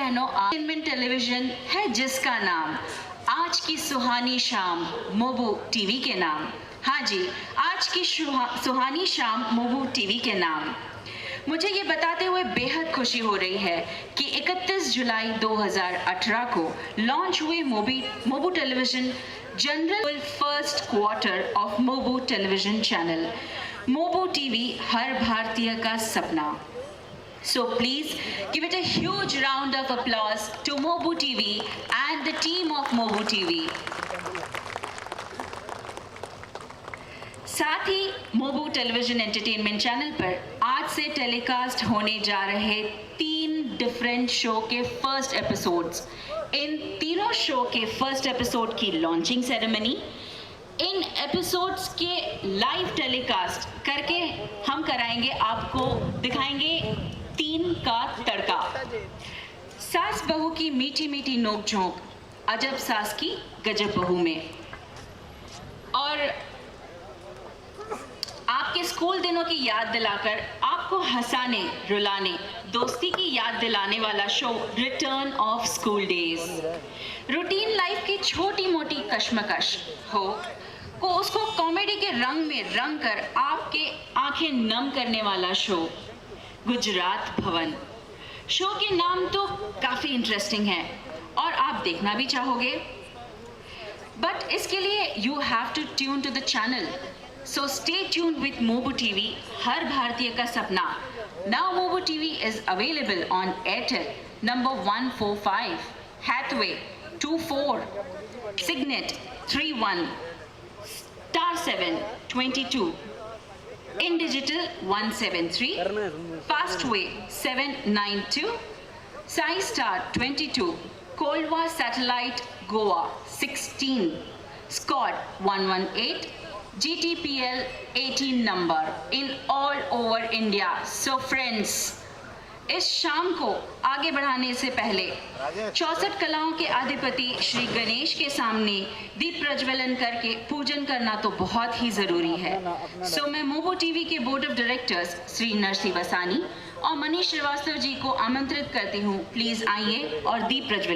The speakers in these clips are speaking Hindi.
बहनों, एंटरटेनमेंट टेलीविजन है जिसका नाम, आज की सुहानी शाम मोबू टीवी के नाम। हाँ जी, आज की सुहानी शाम मोबू टीवी के नाम। मुझे ये बताते हुए बेहद खुशी हो रही है कि 31 जुलाई 2018 को लॉन्च हुए Mobu television general first quarter of Mobu television channel, Mobu TV हर भारतीय का सपना। So please give it a huge round of applause to Mobu TV and the team of Mobu TV. साथ ही मोबू टेलीविजन एंटरटेनमेंट चैनल पर आज से टेलीकास्ट होने जा रहे 3 डिफरेंट शो के फर्स्ट एपिसोड्स। इन तीनों शो के फर्स्ट एपिसोड की लॉन्चिंग सेरेमनी, इन एपिसोड्स के लाइव टेलीकास्ट करके हम कराएंगे, आपको दिखाएंगे 3 का तड़का। सास बहू की मीठी मीठी नोक-झोंक, अजब सास की गजब बहू में, और आपके स्कूल दिनों की याद दिलाकर आपको हंसाने रुलाने दोस्ती की याद दिलाने वाला show return of school days. Routine life की छोटी मोटी कश्मकश हो को उसको कॉमेडी के रंग में रंग कर आपके आंखें नम करने वाला शो गुजरात भवन। शो के नाम तो काफी इंटरेस्टिंग है और आप देखना भी चाहोगे, बट इसके लिए you have to tune to the channel. So stay tuned with Mobu TV, हर भारतीय का सपना। Now Mobu TV is available on Airtel number 145, Hathway 24, Signet 31, star 7 22, in digital 173, fastway 792, Sai Star 22, Kolwa satellite Goa 16, Scott 118, GTPL 18 number in all over India. So friends, इस शाम को आगे बढ़ाने से पहले 64 कलाओं के अधिपति श्री गणेश के सामने दीप प्रज्वलन करके पूजन करना तो बहुत ही जरूरी है। सो मैं मोबू टीवी के board of directors Shri Narsi Vasani और मनीष श्रीवास्तव जी को आमंत्रित करती हूँ, प्लीज आइए और दीप प्रज्वलन।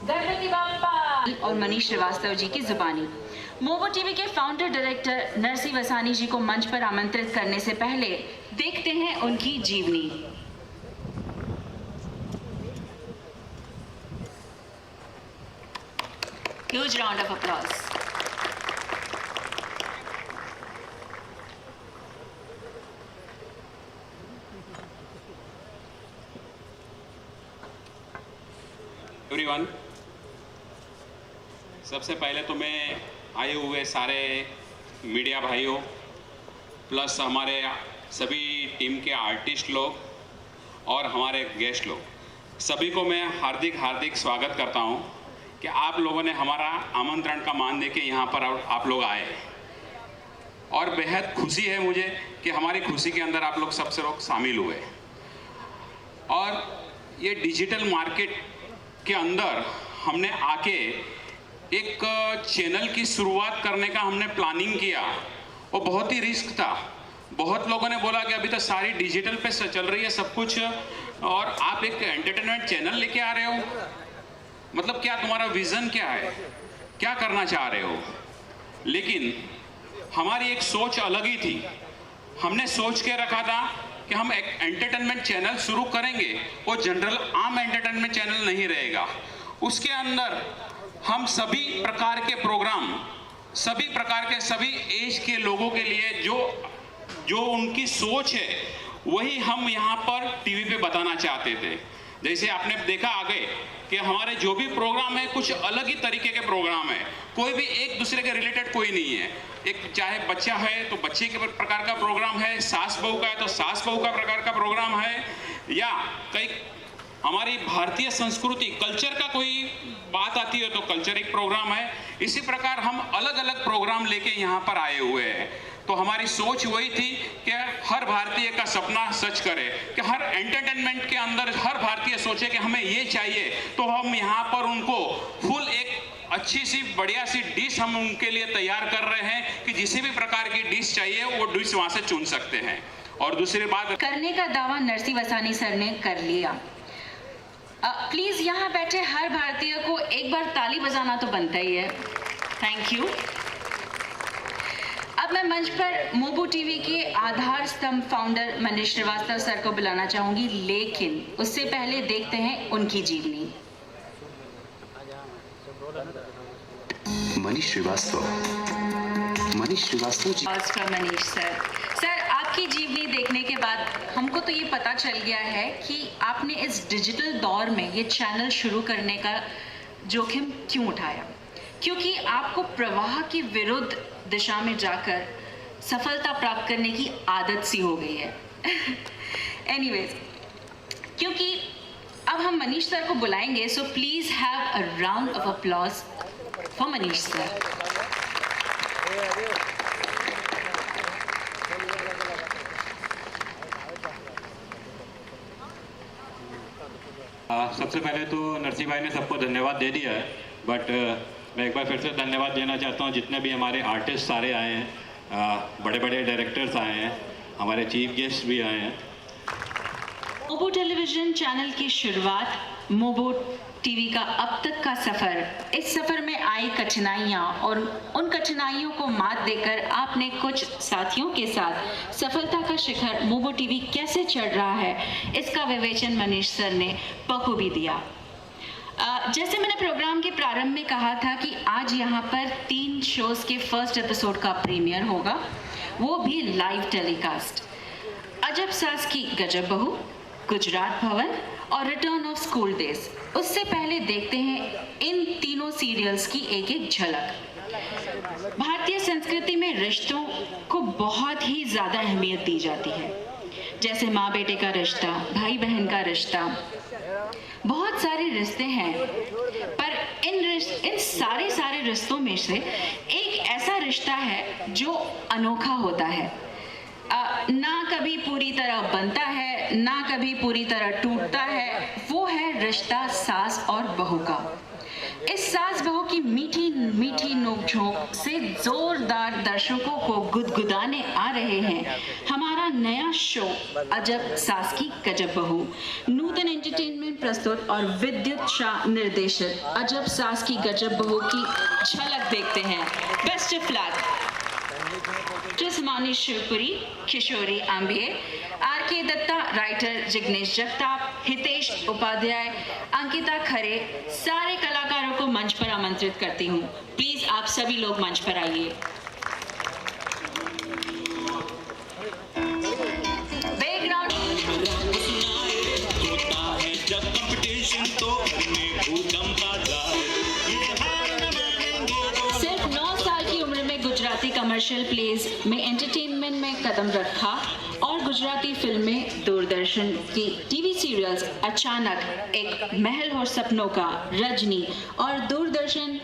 गणपति बाप्पा और मनीष श्रीवास्तव जी की जुबानी। मोबू टीवी के फाउंडर डायरेक्टर नरसी वसानी जी को मंच पर आमंत्रित करने से पहले देखते हैं उनकी जीवनी। Huge round of applause. Everyone, सबसे पहले तो मैं आए हुए सारे मीडिया भाइयों प्लस हमारे सभी टीम के आर्टिस्ट लोग और हमारे गेस्ट लोग, सभी को मैं हार्दिक स्वागत करता हूं कि आप लोगों ने हमारा आमंत्रण का मान देके यहाँ पर आप लोग आए और बेहद खुशी है मुझे कि हमारी खुशी के अंदर आप लोग सबसे लोग शामिल हुए। और ये डिजिटल मार्केट के अंदर हमने आके एक चैनल की शुरुआत करने का हमने प्लानिंग किया। वो बहुत ही रिस्क था। बहुत लोगों ने बोला कि अभी तो सारी डिजिटल पे चल रही है सब कुछ और आप एक एंटरटेनमेंट चैनल लेके आ रहे हो, मतलब क्या तुम्हारा विजन क्या है, क्या करना चाह रहे हो। लेकिन हमारी एक सोच अलग ही थी। हमने सोच के रखा था कि हम एक एंटरटेनमेंट चैनल शुरू करेंगे, वो जनरल आम एंटरटेनमेंट चैनल नहीं रहेगा। उसके अंदर हम सभी प्रकार के प्रोग्राम, सभी प्रकार के सभी एज के लोगों के लिए जो उनकी सोच है वही हम यहाँ पर टीवी पे बताना चाहते थे। जैसे आपने देखा आगे कि हमारे जो भी प्रोग्राम है कुछ अलग ही तरीके के प्रोग्राम है, कोई भी एक दूसरे के रिलेटेड कोई नहीं है। एक चाहे बच्चा है तो बच्चे के प्रकार का प्रोग्राम है, सास बहू का है तो सास बहू का प्रकार का प्रोग्राम है, या कई हमारी भारतीय संस्कृति कल्चर का कोई बात आती है तो कल्चर एक प्रोग्राम है। इसी प्रकार हम अलग अलग प्रोग्राम लेके यहाँ पर आए हुए हैं। तो हमारी सोच वही थी कि हर भारतीय का सपना सच करे, कि हर एंटरटेनमेंट के अंदर हर भारतीय सोचे कि हमें ये चाहिए, तो हम यहाँ पर उनको फुल एक अच्छी सी बढ़िया सी डिश हम उनके लिए तैयार कर रहे हैं कि जिसी भी प्रकार की डिश चाहिए वो डिश वहाँ से चुन सकते हैं। और दूसरी बात करने का दावा नरसी वसानी सर ने कर लिया। प्लीज यहाँ बैठे हर भारतीय को एक बार ताली बजाना तो बनता ही है। Thank you. अब मैं मंच पर मोबो टीवी के आधार स्तंभ फाउंडर मनीष श्रीवास्तव सर को बुलाना चाहूंगी, लेकिन उससे पहले देखते हैं उनकी जीवनी। मनीष श्रीवास्तव जी। मनीष सर, आपकी जीवनी देखने के बाद हमको तो ये पता चल गया है कि आपने इस डिजिटल दौर में ये चैनल शुरू करने का जोखिम क्यों उठाया, क्योंकि आपको प्रवाह के विरुद्ध दिशा में जाकर सफलता प्राप्त करने की आदत सी हो गई है। एनीवेज, क्योंकि अब हम मनीष सर को बुलाएंगे, so please have a round of applause for Manish sir. सबसे पहले तो नरसी भाई ने सबको धन्यवाद दे दिया है, बट मैं एक बार फिर से धन्यवाद देना चाहता हूँ जितने भी हमारे आर्टिस्ट सारे आए हैं, बड़े बड़े डायरेक्टर्स आए हैं, हमारे चीफ गेस्ट भी आए हैं। मोबो टेलीविजन चैनल की शुरुआत, मोबो टीवी का अब तक का सफर, इस सफर में आई कठिनाइयाँ और उन कठिनाइयों को मात देकर आपने कुछ साथियों के साथ सफलता का शिखर मोबो टीवी कैसे चढ़ रहा है, इसका विवेचन मनीष सर ने बखूबी दिया। जैसे मैंने प्रोग्राम के प्रारंभ में कहा था कि आज यहाँ पर 3 शोज के फर्स्ट एपिसोड का प्रीमियर होगा, वो भी लाइव टेलीकास्ट। अजब सास की गजब बहू, गुजरात भवन और रिटर्न ऑफ स्कूल डेज। उससे पहले देखते हैं इन तीनों सीरियल्स की एक एक झलक। भारतीय संस्कृति में रिश्तों को बहुत ही ज़्यादा अहमियत दी जाती है, जैसे माँ बेटे का रिश्ता, भाई बहन का रिश्ता, बहुत सारे रिश्ते हैं। पर इन सारे रिश्तों में से एक ऐसा रिश्ता है जो अनोखा होता है, ना कभी पूरी तरह बनता है, ना कभी पूरी तरह टूटता है। वो है रिश्ता सास और बहू का। इस सास बहू की मीठी मीठी नोक-झोंक से जोरदार दर्शकों को गुदगुदाने आ रहे हैं हमारा नया शो अजब सास की गजब बहू। नूतन एंटरटेनमेंट प्रस्तुत और विद्युत शाह निर्देशित अजब सास की गजब बहू की झलक देखते हैं। Best of luck. जिस्मानी शिवपुरी, किशोरी आंबिये, आर.के. दत्ता, राइटर जिग्नेश जगताप, हितेश उपाध्याय, अंकिता खरे, सारे कलाकारों को मंच पर आमंत्रित करती हूँ। प्लीज आप सभी लोग मंच पर आइए। बैकग्राउंड सिर्फ 9 साल की उम्र में गुजराती कमर्शियल प्लेज में एंटरटेनमेंट में कदम रखा और गुजराती फिल्में, दूरदर्शन की टीवी सीरियल्स अचानक एक महल और सपनों का, रजनी और दूरदर्शन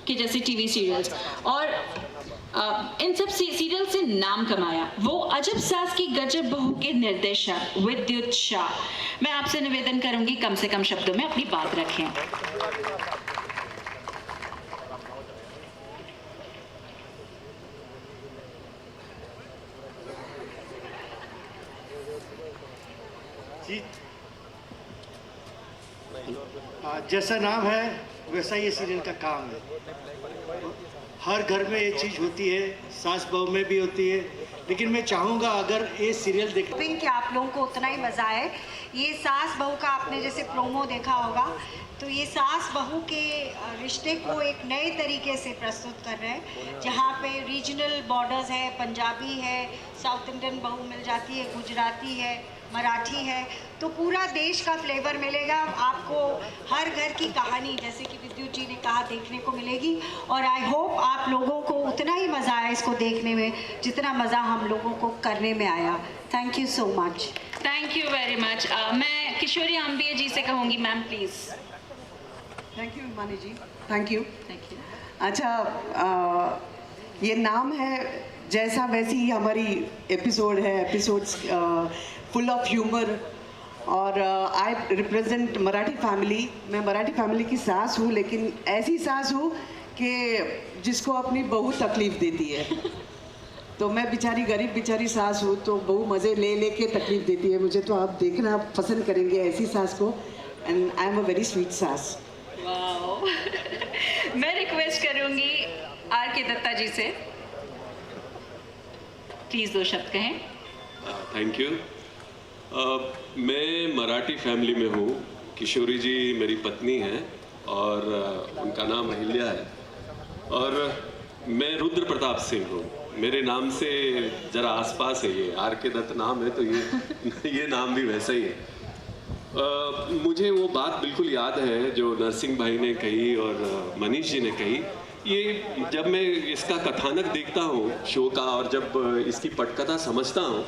के जैसे टीवी सीरियल्स और इन सब सीरियल से नाम कमाया। वो अजब सास की गजब बहू के निर्देशक विद्युत शाह। मैं आपसे निवेदन करूंगी कम से कम शब्दों में अपनी बात रखें। जैसा नाम है वैसा ये सीरियल का काम है। हर घर में ये चीज़ होती है, सास बहू में भी होती है, लेकिन मैं चाहूँगा अगर ये सीरियल देख कि आप लोगों को उतना ही मज़ा आए। ये सास बहू का आपने जैसे प्रोमो देखा होगा, तो ये सास बहू के रिश्ते को एक नए तरीके से प्रस्तुत कर रहे हैं, जहाँ पे रीजनल बॉर्डर्स है, पंजाबी है, साउथ इंडियन बहू मिल जाती है, गुजराती है, मराठी है, तो पूरा देश का फ्लेवर मिलेगा आपको। हर घर की कहानी जैसे कि विद्युत जी ने कहा देखने को मिलेगी और आई होप आप लोगों को उतना ही मज़ा आया इसको देखने में जितना मज़ा हम लोगों को करने में आया। Thank you so much. Thank you very much. मैं किशोरी आम्बिया जी से कहूँगी, मैम प्लीज़। थैंक यू मानी जी, थैंक यू। Thank you. अच्छा, ये नाम है जैसा वैसी ही हमारी एपिसोड है, एपिसोड्स फुल ऑफ ह्यूमर और आई रिप्रेजेंट मराठी फैमिली। मैं मराठी फैमिली की सास हूँ, लेकिन ऐसी सास हूँ कि जिसको अपनी बहू तकलीफ़ देती है। तो मैं बेचारी गरीब बेचारी सास हूँ, तो बहू मज़े ले ले के तकलीफ़ देती है मुझे, तो आप देखना पसंद करेंगे ऐसी सास को। And I am a very sweet सास। वाओ। मैं रिक्वेस्ट करूंगी आर के दत्ता जी से, प्लीज 2 शब्द कहें। Thank you. मैं मराठी फैमिली में हूँ। किशोरी जी मेरी पत्नी हैं और उनका नाम अहिल्या है और मैं रुद्र प्रताप सिंह हूँ। मेरे नाम से ज़रा आसपास है, ये आर के दत्त नाम है तो ये नाम भी वैसा ही है। मुझे वो बात बिल्कुल याद है जो नरसिंह भाई ने कही और मनीष जी ने कही। ये जब मैं इसका कथानक देखता हूँ शो का और जब इसकी पटकथा समझता हूँ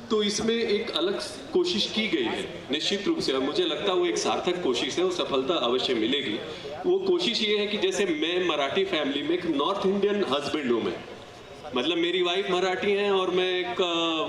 तो इसमें एक अलग कोशिश की गई है निश्चित रूप से, और मुझे लगता है वो एक सार्थक कोशिश है, वो सफलता अवश्य मिलेगी। वो कोशिश ये है कि जैसे मैं मराठी फैमिली में एक नॉर्थ इंडियन हस्बैंड हूँ, मैं मतलब मेरी वाइफ मराठी हैं और मैं एक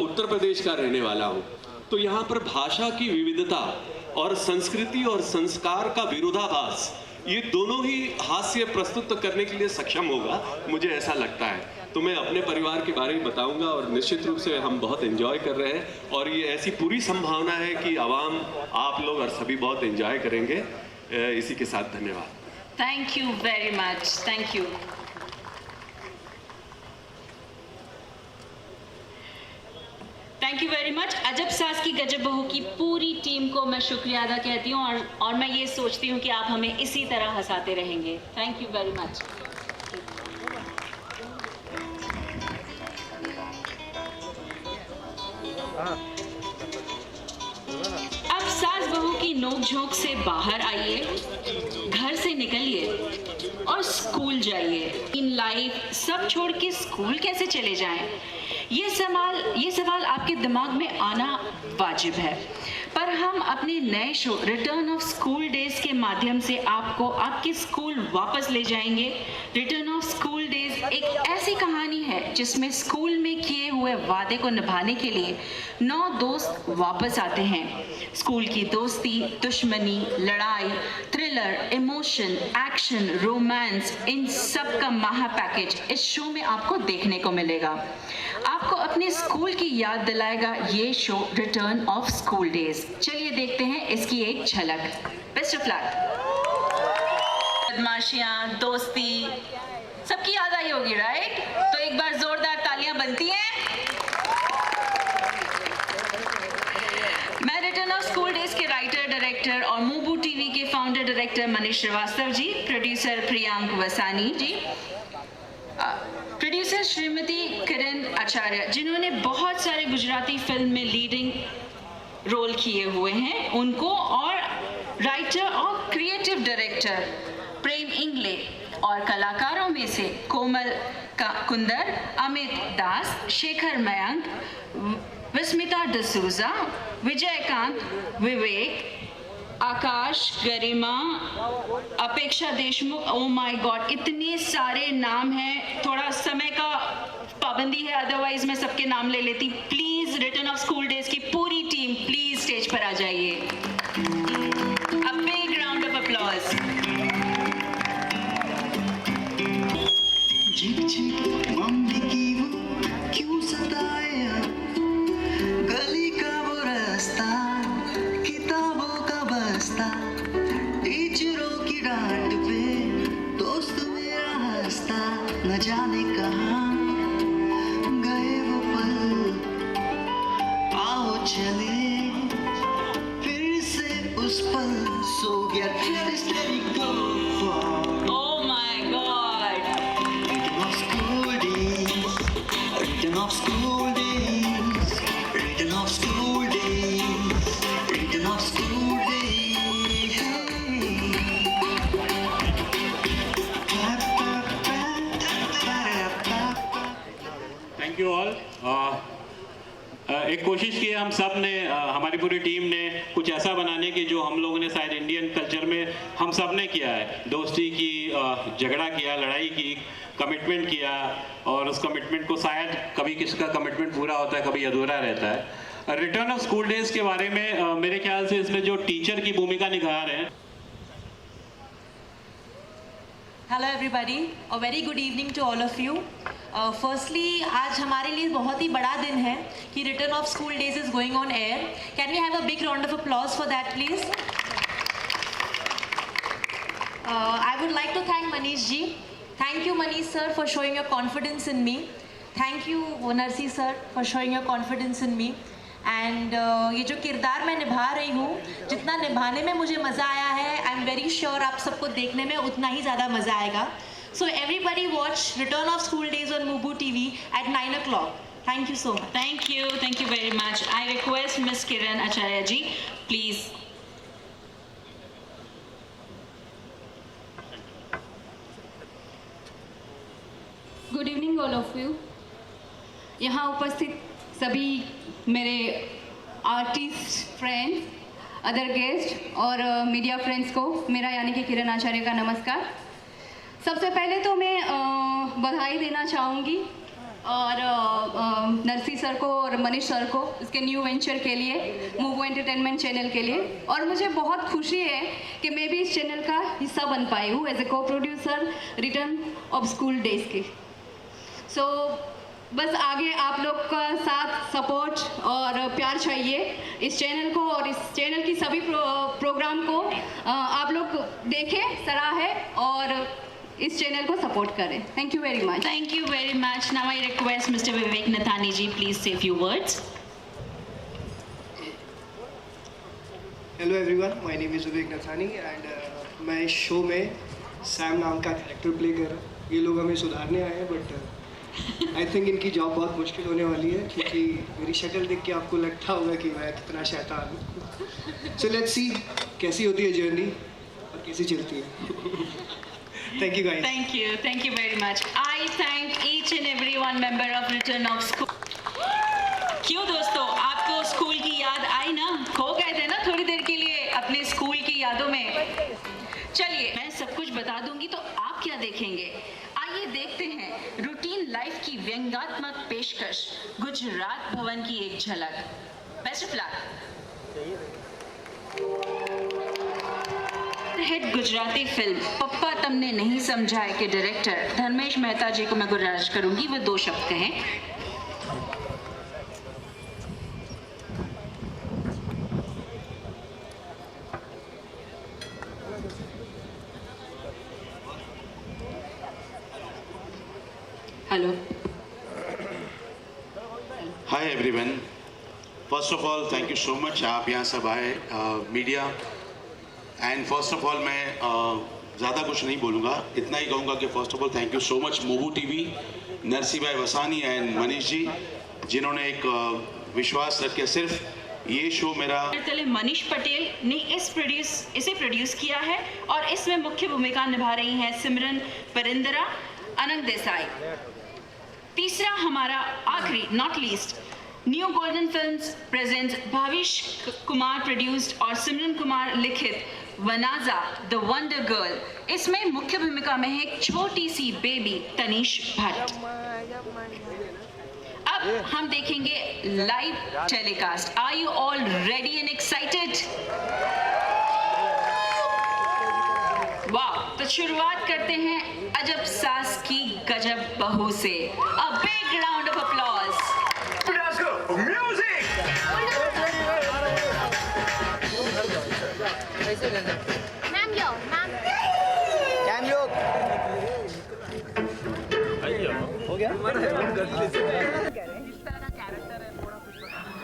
उत्तर प्रदेश का रहने वाला हूँ। तो यहाँ पर भाषा की विविधता और संस्कृति और संस्कार का विरोधाभास, ये दोनों ही हास्य प्रस्तुत करने के लिए सक्षम होगा, मुझे ऐसा लगता है। तो मैं अपने परिवार के बारे में बताऊंगा और निश्चित रूप से हम बहुत एंजॉय कर रहे हैं और ये ऐसी पूरी संभावना है कि आवाम, आप लोग और सभी बहुत एंजॉय करेंगे। इसी के साथ धन्यवाद। Thank you very much. Thank you. Thank you very much. अजब सास की गजब बहू की पूरी टीम को मैं शुक्रिया अदा कहती हूँ और मैं ये सोचती हूँ कि आप हमें इसी तरह हंसाते रहेंगे। Thank you very much. अब सास बहू की नोकझोंक से बाहर आइए, घर से निकलिए और स्कूल जाइए। इन लाइफ सब छोड़ के स्कूल कैसे चले जाएं? ये सवाल आपके दिमाग में आना वाजिब है, पर हम अपने नए show return of school days के माध्यम से आपको आपके स्कूल वापस ले जाएंगे। रिटर्न ऑफ स्कूल डेज एक ऐसी कहानी है जिसमें स्कूल में किए हुए वादे को निभाने के लिए 9 दोस्त वापस आते हैं। स्कूल की दोस्ती, दुश्मनी, लड़ाई, थ्रिलर, इमोशन, एक्शन, रोमांस, इन सब का महा पैकेज इस शो में आपको देखने को मिलेगा। आपको अपने स्कूल की याद दिलाएगा ये show return of school days. चलिए देखते हैं इसकी एक झलक। Best of luck. बदमाशियां, दोस्ती, सबकी याद आई होगी, राइट? तो एक बार जोरदार तालियां बनती हैं। मैं रिटर्न ऑफ स्कूल डेज के राइटर, डायरेक्टर और मूबू टीवी के founder director Manish Srivastava ji, producer Priyank वसानी जी, प्रोड्यूसर श्रीमती किरण आचार्य जिन्होंने बहुत सारे गुजराती फिल्म में लीडिंग रोल किए हुए हैं, उनको, और राइटर और क्रिएटिव डायरेक्टर डायरेक्टर प्रेम इंगले और कलाकारों में से कोमल कुंदर, अमित दास, शेखर मयंक, विस्मिता डसूजा, विजयकांत, विवेक, आकाश, गरिमा, अपेक्षा देशमुख। ओ माय गॉड, इतने सारे नाम हैं, थोड़ा समय का पाबंदी है, अदरवाइज मैं सबके नाम ले लेती। Please return of school days की पूरी टीम प्लीज स्टेज पर आ जाइए। A big round of applause. झिक झिक मम्मी की वो क्यों सताए, गली का वो रास्ता, किताबों का बस्ता, टीचरों की डांट पे दोस्त मेरा हंसता, न जाने कहाँ गए वो पल, आओ चले फिर से उस पल, so get ready, steady, go for Oh my God! Return of school days, return of school days, return of school days, return of school days. Thank you all. एक कोशिश की हम सब ने, हमारी पूरी टीम ने कुछ ऐसा बनाने की जो हम लोगों ने शायद इंडियन कल्चर में हम सब ने किया है। दोस्ती की, झगड़ा किया, लड़ाई की, कमिटमेंट किया, और उस कमिटमेंट को शायद कभी किसका कमिटमेंट पूरा होता है, कभी अधूरा रहता है। रिटर्न ऑफ स्कूल डेज के बारे में मेरे ख्याल से इसमें जो टीचर की भूमिका निभा रहे हैं। Hello everybody, a very good evening to all of you. Firstly आज हमारे लिए बहुत ही बड़ा दिन है कि return of school days is going on air. Can we have a big round of applause for that please? I would like to thank Manish ji. Thank you Manish sir for showing your confidence in me. Thank you Narsi sir for showing your confidence in me. And ये जो किरदार मैं निभा रही हूँ, जितना निभाने में मुझे मज़ा आया है, आई एम वेरी श्योर आप सबको देखने में उतना ही ज़्यादा मज़ा आएगा। So everybody watch return of school days on Mobu TV at 9 o'clock. Thank you so much. Thank you very much. I request Miss Kiran Acharya ji, please. Good evening all of you. यहाँ उपस्थित सभी मेरे आर्टिस्ट फ्रेंड्स, अदर गेस्ट और मीडिया फ्रेंड्स को मेरा यानी कि किरण आचार्य का नमस्कार। सबसे पहले तो मैं बधाई देना चाहूँगी और नरसी सर को और मनीष सर को इसके न्यू वेंचर के लिए, मूवो एंटरटेनमेंट चैनल के लिए। और मुझे बहुत खुशी है कि मैं भी इस चैनल का हिस्सा बन पाई हूँ एज ए को producer return of school days की। सो बस आगे आप लोग का साथ, सपोर्ट और प्यार चाहिए इस चैनल को, और इस चैनल की सभी प्रोग्राम को आप लोग देखें, सराहें और इस चैनल को सपोर्ट करें। Thank you very much. Thank you very much. Now I request Mr. Vivek Nathani ji, please say few words. Hello everyone, my name is Vivek Nathani and मैं इस शो में सैम नाम का कैरेक्टर प्ले कर रहा हूँ। ये लोग हमें सुधारने आए हैं, बट आई थिंक इनकी जॉब बहुत मुश्किल होने वाली है, क्योंकि मेरी शक्ल देख के आपको लगता होगा कि मैं कितना शैतान हूँ। सो लेट्स सी कैसी होती है जर्नी और कैसी चलती है। Thank you guys. Thank you very much. I thank each and every one member of Return of School. क्यों दोस्तों, आपको स्कूल की याद आई ना? खो गए थे ना थोड़ी देर के लिए अपने स्कूल की यादों में? चलिए मैं सब कुछ बता दूंगी तो आप क्या देखेंगे। आइए देखते हैं रूटीन लाइफ की व्यंग्यात्मक पेशकश, गुजरात भवन की एक झलक। Best of luck. Hit Gujarati film Pappa Tumne Nahi समझा है के डायरेक्टर धर्मेश मेहता जी को मैं गुजारिश करूंगी वो 2 शब्द कहें। Hello. Hi everyone, first of all thank you so much, आप यहाँ सब आए, media. And first of all मैं ज़्यादा कुछ नहीं बोलूँगा, इतना ही कहूँगा कि first of all thank you so much Mobu TV, Narsi bhai Vasani and Manish ji, जिन्होंने एक विश्वास रख के सिर्फ ये शो मेरा तले मनीष पटेल ने इसे प्रोड्यूस किया है और इसमें मुख्य भूमिका निभा रही हैं सिमरन परिंदरा, अनंत देसाई। तीसरा हमारा आखिरी not least, new golden films presents Bhavish Kumar produced और सिमरन कुमार लिखित वनाजा द वंडर गर्ल। इसमें मुख्य भूमिका में है एक छोटी सी बेबी तनीश भट्ट। अब हम देखेंगे live telecast. Are you all ready and excited? वाह, तो शुरुआत करते हैं अजब सास की गजब बहू से। अ बिग राउंड ऑफ अप्लॉज।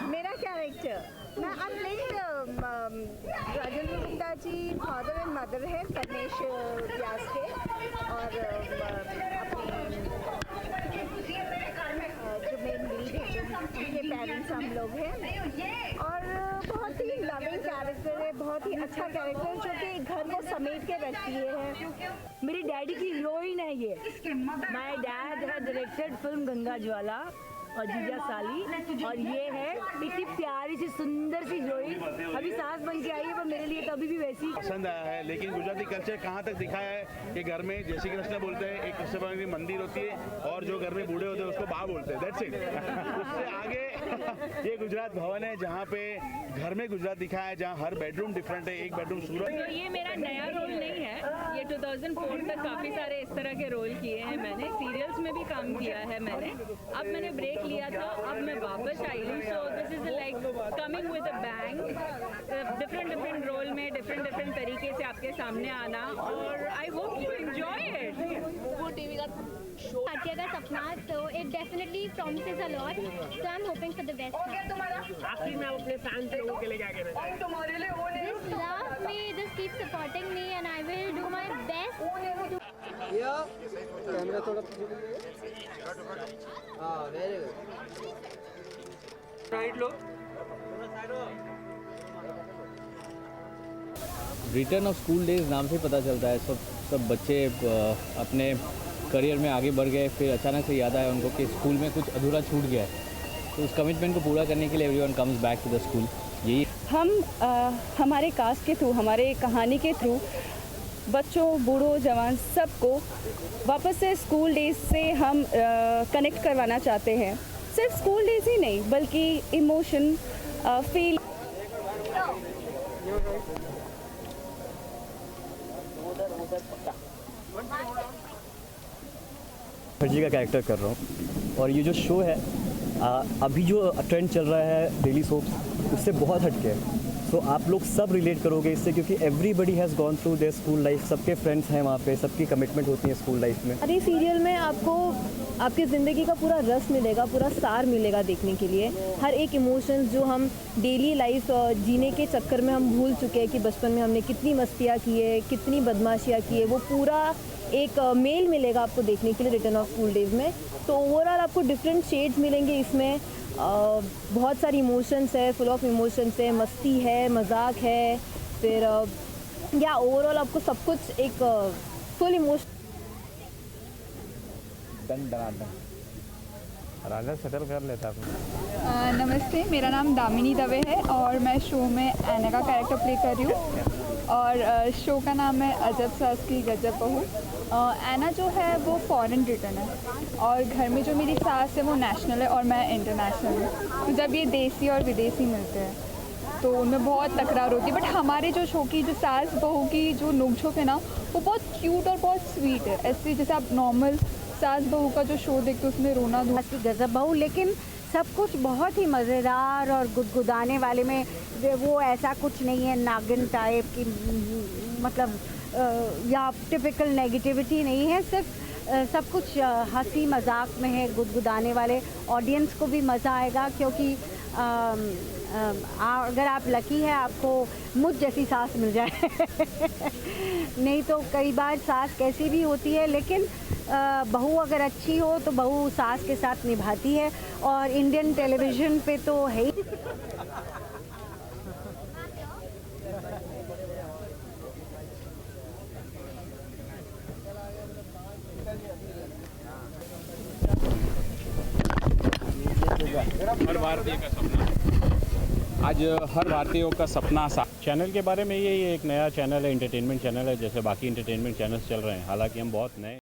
मेरा कैरेक्टर मैं Rajendra Gupta ji father and mother है कन्नेश व्यास के, और जो मेन लीड है उनके पेरेंट्स हम लोग हैं, और बहुत ही लविंग कैरेक्टर है, बहुत ही अच्छा कैरेक्टर जो कि घर को समेट के रखती है। मेरी डैडी की हीरोइन है ये। माय डैड है डायरेक्टेड फिल्म गंगा ज्वाला और जीजा साली, और ये है इतनी प्यारी सी सुंदर सी हीरोइन, अभी सास बन के आई है, पर मेरे लिए तो अभी भी वैसी पसंद आया है। लेकिन गुजराती कल्चर कहाँ तक दिखाया है कि घर में जैसे कृष्ण बोलते हैं, एक कृष्ण भगवान की मंदिर होती है, और जो घर में बूढ़े होते हैं उसको बा बोलते हैं, दैट्स इट। उससे आगे ये गुजरात भवन है जहाँ पे घर में गुजरात दिखाया है, जहाँ हर बेडरूम डिफरेंट है। एक बेडरूम सूरत। तो ये मेरा नया रोल नहीं है, ये 2004 तक काफ़ी सारे इस तरह के रोल किए हैं मैंने, सीरियल्स में भी काम किया है मैंने। अब मैंने ब्रेक लिया था, अब मैं वापस आई हूँ। So this is like coming with a bang, different role में डिफरेंट तरीके से आपके सामने आना, और I hope you enjoy it. वो टीवी का भाटिया का सपना, तो it definitely promises a lot, so I am hoping for the best. आखिर में आप अपने फैंस लोगों के लिए क्या कहना चाहते हैं? Just love me, just keep supporting me, and I will do my best to camera थोड़ा वेरी गुड। राइट लो। रिटर्न ऑफ स्कूल डेज नाम से पता चलता है सब बच्चे अपने करियर में आगे बढ़ गए, फिर अचानक से याद आया उनको कि स्कूल में कुछ अधूरा छूट गया है, तो उस कमिटमेंट को पूरा करने के लिए everyone comes back to the school. यही हम हमारे कास्ट के थ्रू, हमारे कहानी के थ्रू बच्चों, बूढ़ों, जवान सबको वापस से स्कूल डेज से हम कनेक्ट करवाना चाहते हैं। सिर्फ स्कूल डेज ही नहीं बल्कि इमोशन, फील। फर्जी का कैरेक्टर कर रहा हूँ, और ये जो शो है अभी जो ट्रेंड चल रहा है डेली सोप्स, उससे बहुत हटके है। सो आप लोग सब रिलेट करोगे इससे, क्योंकि everybody has gone through their school life, सबके फ्रेंड्स हैं वहाँ पे, सबकी कमिटमेंट होती है स्कूल लाइफ में। अरे सीरियल में आपको आपकी ज़िंदगी का पूरा रस मिलेगा, पूरा सार मिलेगा देखने के लिए। हर एक इमोशंस जो हम डेली लाइफ जीने के चक्कर में हम भूल चुके हैं कि बचपन में हमने कितनी मस्तियाँ की है, कितनी बदमाशियाँ की है, वो पूरा एक मेल मिलेगा आपको देखने के लिए रिटर्न ऑफ स्कूल डेज में। तो ओवरऑल आपको डिफरेंट शेड्स मिलेंगे इसमें, बहुत सारी इमोशंस है, फुल ऑफ इमोशंस है, मस्ती है, मजाक है, फिर या ओवरऑल आपको सब कुछ एक फुल इमोशन। राजा सेटल कर लेता नमस्ते, मेरा नाम दामिनी दवे है और मैं शो में एना का कैरेक्टर प्ले कर रही हूँ, और शो का नाम है अजब सास की गजब बहू। एना जो है वो फॉरेन रिटर्न है, और घर में जो मेरी सास है वो नेशनल है और मैं इंटरनेशनल हूँ। तो जब ये देसी और विदेशी मिलते हैं तो उनमें बहुत तकरार होती है, बट हमारे जो शो की जो सास बहू की जो नोकझोंक है ना, वो बहुत क्यूट और बहुत स्वीट है। ऐसे जैसे आप नॉर्मल सास बहू का जो शो देखते हो उसमें रोना धोना की गजब बहू, लेकिन सब कुछ बहुत ही मज़ेदार और गुदगुदाने वाले में। वो ऐसा कुछ नहीं है नागिन टाइप की, मतलब या टिपिकल नेगेटिविटी नहीं है, सिर्फ सब कुछ हंसी मजाक में है, गुदगुदाने वाले। ऑडियंस को भी मज़ा आएगा, क्योंकि अगर आप लकी हैं आपको मुझ जैसी सास मिल जाए नहीं तो कई बार सास कैसी भी होती है, लेकिन बहू अगर अच्छी हो तो बहू सास के साथ निभाती है, और इंडियन टेलीविज़न पे तो है ही। हर भारतीय का सपना, आज हर भारतीयों का सपना चैनल के बारे में ये एक नया चैनल है, एंटरटेनमेंट चैनल है, जैसे बाकी एंटरटेनमेंट चैनल्स चल रहे हैं। हालांकि हम बहुत नए